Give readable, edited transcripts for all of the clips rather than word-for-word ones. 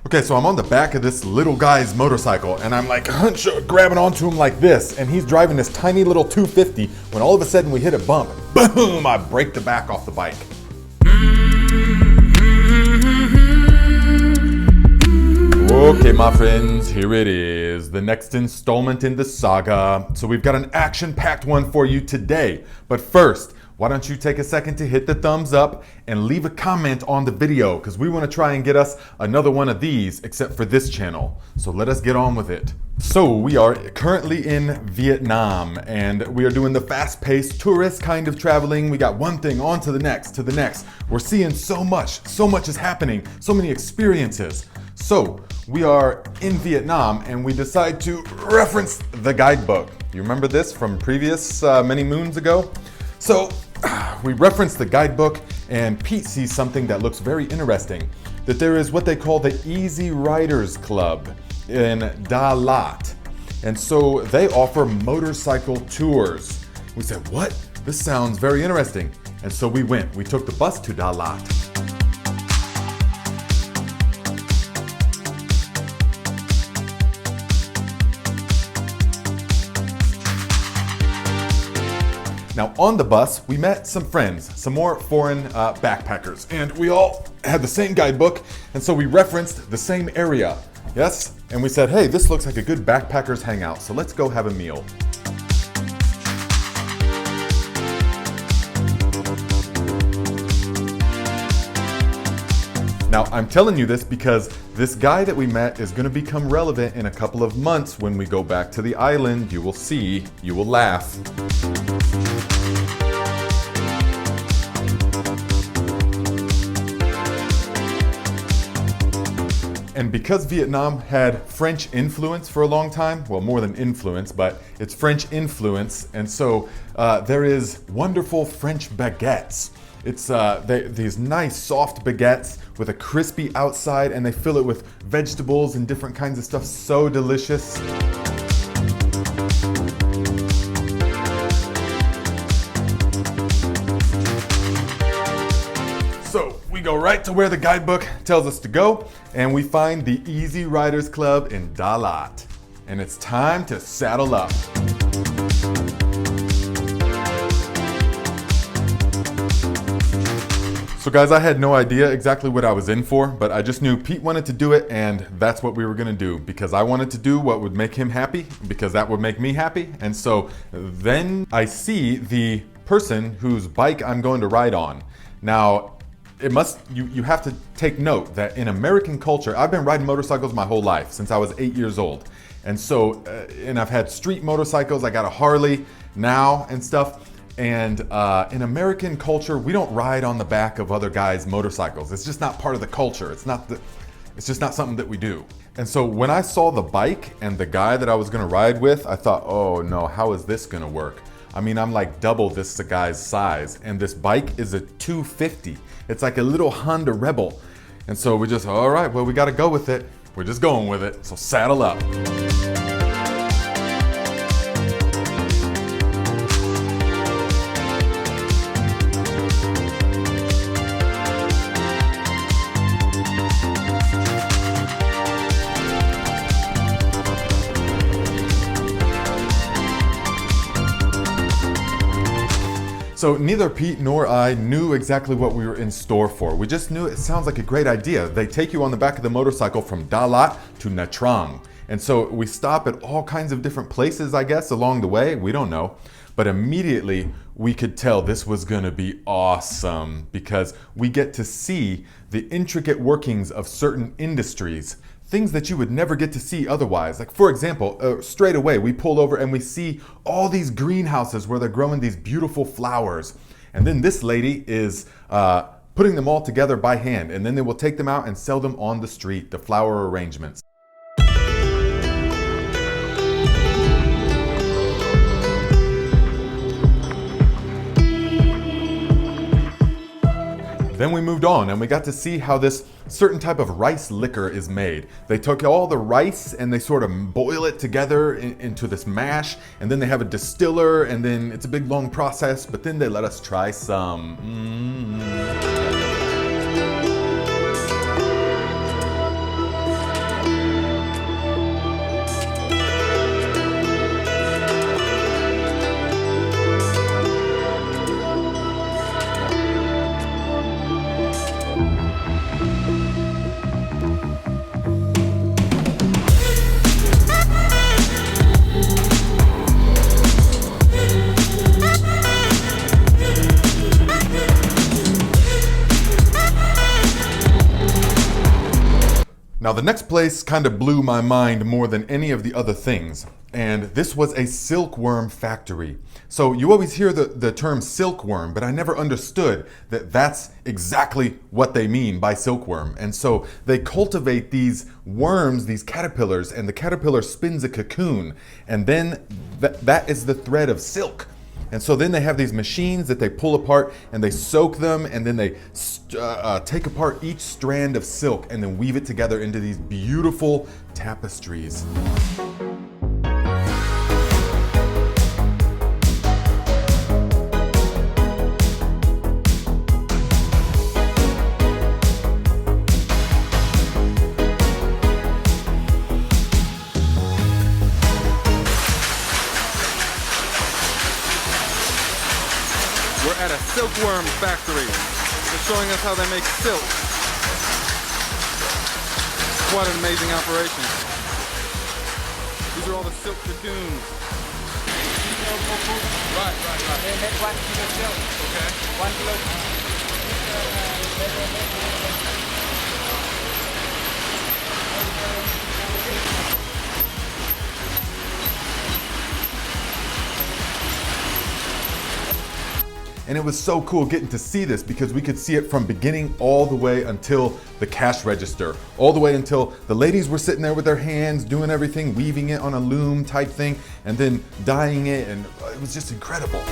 Okay, so I'm on the back of this little guy's motorcycle and I'm like grabbing onto him like this, and he's driving this tiny little 250 when all of a sudden we hit a bump. Boom! I break the back off the bike. Okay, my friends, here it is, the next installment in the saga. So we've got an action-packed one for you today. But first, why don't you take a second to hit the thumbs up and leave a comment on the video, because we want to try and get us another one of these, except for this channel. So let us get on with it. So we are currently in Vietnam, and we are doing the fast-paced tourist kind of traveling. We got one thing on to the next, to the next. We're seeing so much is happening, so many experiences. So we are in Vietnam and we decide to reference the guidebook. You remember this from previous many moons ago? So we reference the guidebook, and Pete sees something that looks very interesting, that there is what they call the Easy Riders Club in Đà Lạt. And so they offer motorcycle tours. We said, what? This sounds very interesting. And so we went. We took the bus to Đà Lạt. Now on the bus, we met some friends, some more foreign backpackers, and we all had the same guidebook, and so we referenced the same area, yes? And we said, hey, this looks like a good backpackers hangout, so let's go have a meal. Now, I'm telling you this because this guy that we met is going to become relevant in a couple of months when we go back to the island. You will see, you will laugh. And because Vietnam had French influence for a long time, well, more than influence, but it's French influence, and so there is wonderful French baguettes. It's these nice soft baguettes with a crispy outside, and they fill it with vegetables and different kinds of stuff. So delicious. So we go right to where the guidebook tells us to go, and we find the Easy Riders Club in Đà Lạt. And it's time to saddle up. So guys, I had no idea exactly what I was in for, but I just knew Pete wanted to do it, and that's what we were gonna do, because I wanted to do what would make him happy, because that would make me happy. And so then I see the person whose bike I'm going to ride on. Now, you have to take note that in American culture, I've been riding motorcycles my whole life, since I was 8 years old. And so, and I've had street motorcycles, I got a Harley now and stuff. And in American culture, we don't ride on the back of other guys' motorcycles. It's just not part of the culture. It's just not something that we do. And so when I saw the bike and the guy that I was gonna ride with, I thought, oh no, how is this gonna work? I mean, I'm like double this guy's size, and this bike is a 250. It's like a little Honda Rebel. And so we just, all right, well, we gotta go with it. We're just going with it, so saddle up. So neither Pete nor I knew exactly what we were in store for. We just knew it sounds like a great idea. They take you on the back of the motorcycle from Đà Lạt to Nha Trang. And so we stop at all kinds of different places, I guess, along the way. We don't know. But immediately we could tell this was gonna be awesome, because we get to see the intricate workings of certain industries, things that you would never get to see otherwise. Like, for example, straight away we pull over and we see all these greenhouses where they're growing these beautiful flowers. And then this lady is putting them all together by hand, and then they will take them out and sell them on the street, the flower arrangements. Then we moved on and we got to see how this certain type of rice liquor is made. They took all the rice and they sort of boil it together into this mash, and then they have a distiller, and then it's a big long process, but then they let us try some. Now, the next place kind of blew my mind more than any of the other things, and this was a silkworm factory. So you always hear the term silkworm, but I never understood that that's exactly what they mean by silkworm. And so they cultivate these worms, these caterpillars, and the caterpillar spins a cocoon, and then that is the thread of silk. And so then they have these machines that they pull apart and they soak them, and then they take apart each strand of silk and then weave it together into these beautiful tapestries. We're at a silkworm factory. They're showing us how they make silk. What an amazing operation. These are all the silk cocoons. Right. They make 1 kilo silk. Okay. 1 kilo. And it was so cool getting to see this because we could see it from beginning all the way until the cash register, all the way until the ladies were sitting there with their hands doing everything, weaving it on a loom type thing, and then dyeing it, and it was just incredible.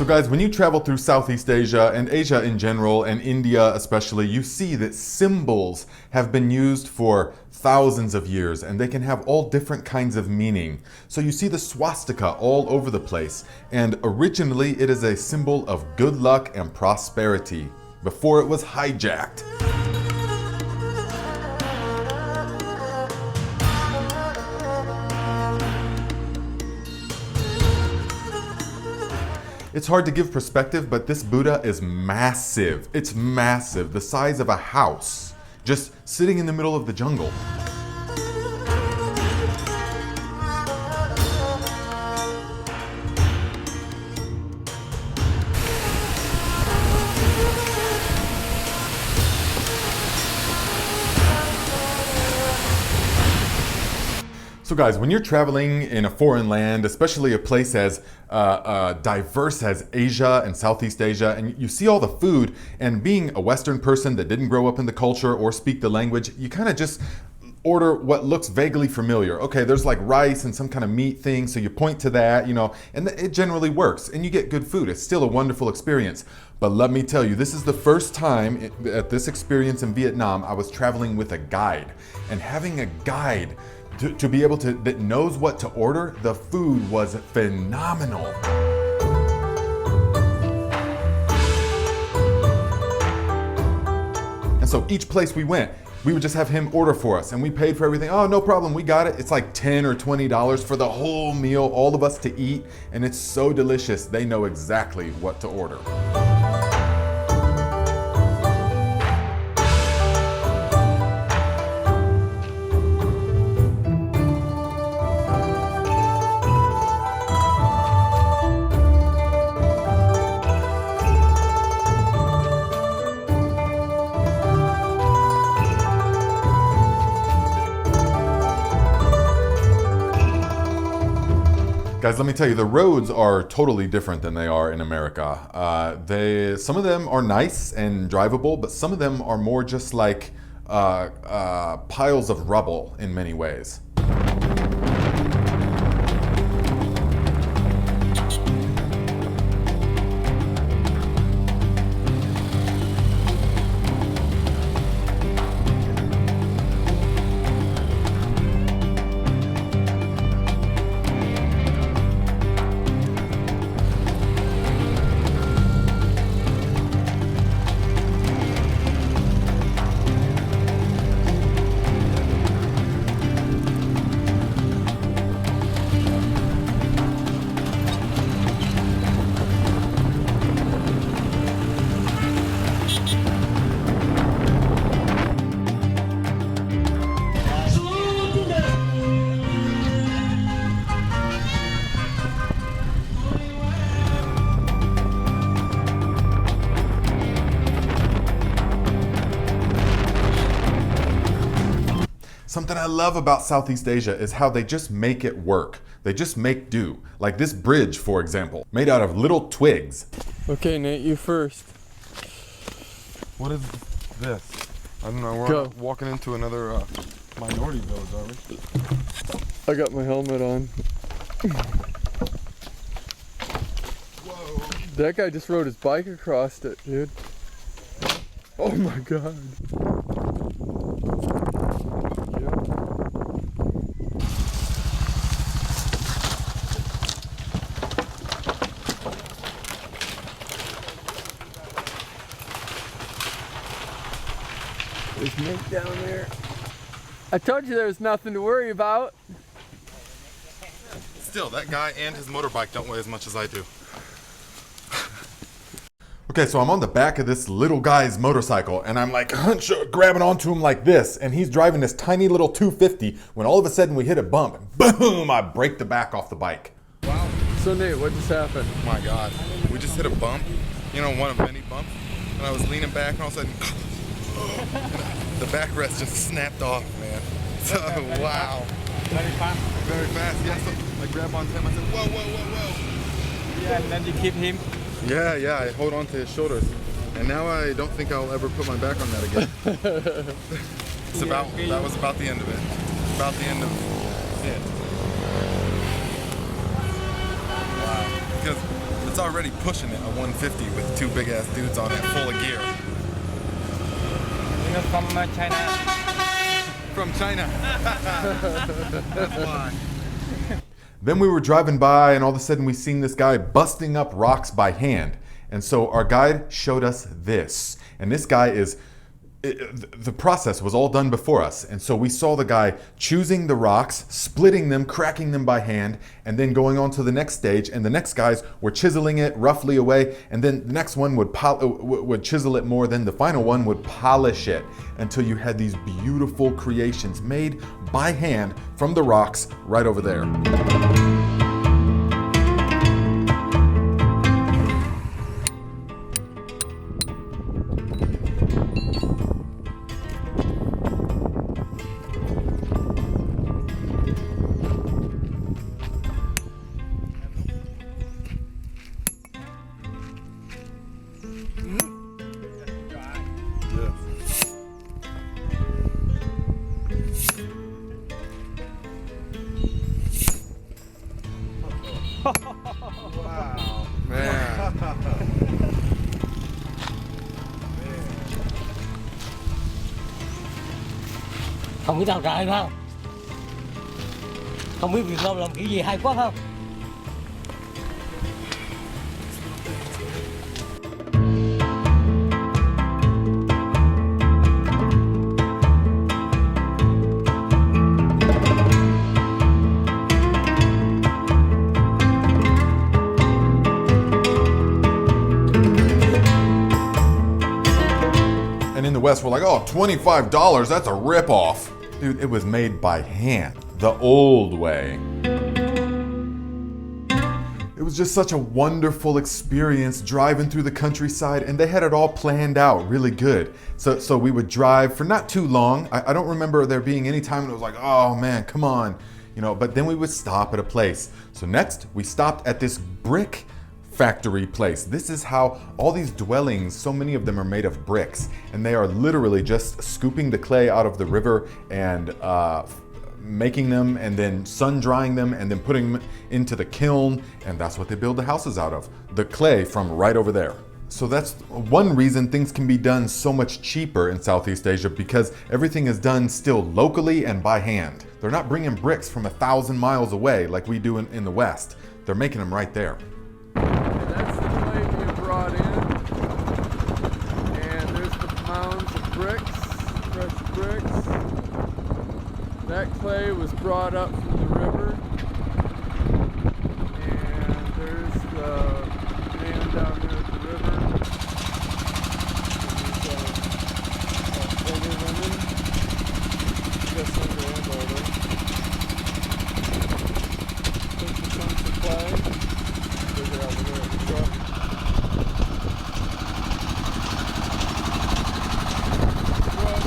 Guys, when you travel through Southeast Asia and Asia in general and India especially, you see that symbols have been used for thousands of years and they can have all different kinds of meaning. So you see the swastika all over the place, and originally it is a symbol of good luck and prosperity before it was hijacked. It's hard to give perspective, but this Buddha is massive. It's massive, the size of a house, just sitting in the middle of the jungle. So guys, when you're traveling in a foreign land, especially a place as diverse as Asia and Southeast Asia, and you see all the food, and being a Western person that didn't grow up in the culture or speak the language, you kind of just order what looks vaguely familiar. Okay, there's like rice and some kind of meat thing, so you point to that, you know, and it generally works, and you get good food. It's still a wonderful experience. But let me tell you, this is the first time at this experience in Vietnam, I was traveling with a guide, and having a guide to be able to, that knows what to order, the food was phenomenal. And so each place we went, we would just have him order for us, and we paid for everything. Oh, no problem, we got it. It's like $10 or $20 for the whole meal, all of us to eat, and it's so delicious. They know exactly what to order. Guys, let me tell you, the roads are totally different than they are in America. Some of them are nice and drivable, but some of them are more just like piles of rubble in many ways. Something I love about Southeast Asia is how they just make it work. They just make do. Like this bridge, for example, made out of little twigs. Okay, Nate, you first. What is this? I don't know. We're Go. walking into another minority village, are we? I got my helmet on. Whoa. That guy just rode his bike across it, dude. Oh my god. There's Nick down there. I told you there was nothing to worry about. Still, that guy and his motorbike don't weigh as much as I do. Okay, so I'm on the back of this little guy's motorcycle and I'm like grabbing onto him like this, and he's driving this tiny little 250 when all of a sudden we hit a bump and boom, I break the back off the bike. Wow. So Nate, what just happened? Oh my God. We just hit a bump, you know, one of many bumps, and I was leaning back and all of a sudden, the backrest just snapped off, man. So, wow. Very fast. Very fast, yeah. So I grabbed onto him, I said, whoa, whoa, whoa, whoa. Yeah, and then you keep him. Yeah, I hold on to his shoulders. And now I don't think I'll ever put my back on that again. That was about the end of it. About the end of it. Wow. Because it's already pushing it, a 150 with two big ass dudes on it, full of gear. You know, from China. From China. That's why. Then we were driving by and all of a sudden we seen this guy busting up rocks by hand. And so our guide showed us this. And this guy the process was all done before us. And so we saw the guy choosing the rocks, splitting them, cracking them by hand, and then going on to the next stage. And the next guys were chiseling it roughly away. And then the next one would chisel it more. Then the final one would polish it until you had these beautiful creations made by hand from the rocks right over there. Wow. Man. Không biết tao trời phải không? Không biết Việt Nam làm kiểu gì hay quá phải không? And in the West, we're like, oh, $25, that's a ripoff. Dude, it was made by hand, the old way. It was just such a wonderful experience driving through the countryside, and they had it all planned out really good. So we would drive for not too long. I don't remember there being any time when it was like, oh man, come on. You know, but then we would stop at a place. So next, we stopped at this brick factory place. This is how all these dwellings, so many of them are made of bricks, and they are literally just scooping the clay out of the river and making them and then sun drying them and then putting them into the kiln, and that's what they build the houses out of. The clay from right over there. So that's one reason things can be done so much cheaper in Southeast Asia, because everything is done still locally and by hand. They're not bringing bricks from 1,000 miles away like we do in the West. They're making them right there. That's the clay being brought in. And there's the mounds of bricks, fresh bricks. That clay was brought up from the river. And there's the man down there at the river. And these older women. Just under and older. There's the chunks of clay. Figure out the way of the truck. Well,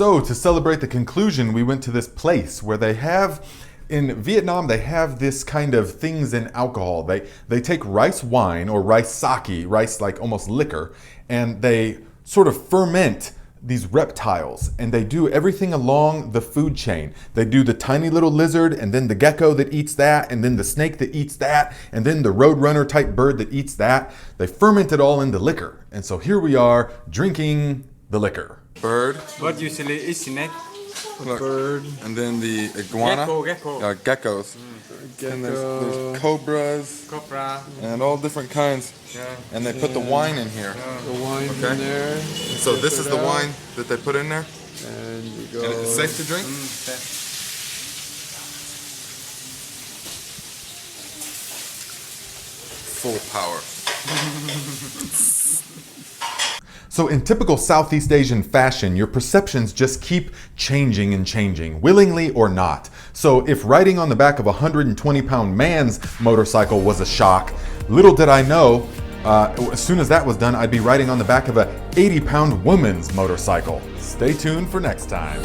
So to celebrate the conclusion, we went to this place where they have, in Vietnam, they have this kind of things in alcohol. They take rice wine or rice sake, rice like almost liquor, and they sort of ferment these reptiles, and they do everything along the food chain. They do the tiny little lizard, and then the gecko that eats that, and then the snake that eats that, and then the roadrunner type bird that eats that. They ferment it all into liquor. And so here we are drinking the liquor. Bird. What usually is snake? Look. Bird. And then the iguana. Gecko. Geckos. And there's cobras. Cobra. And all different kinds. Yeah. And they put the wine in here. The wine's Okay. in there. So this is the wine that they put in there. And you go. And it's safe to drink? Full power. So in typical Southeast Asian fashion, your perceptions just keep changing and changing, willingly or not. So if riding on the back of a 120-pound man's motorcycle was a shock, little did I know, as soon as that was done, I'd be riding on the back of a 80-pound woman's motorcycle. Stay tuned for next time.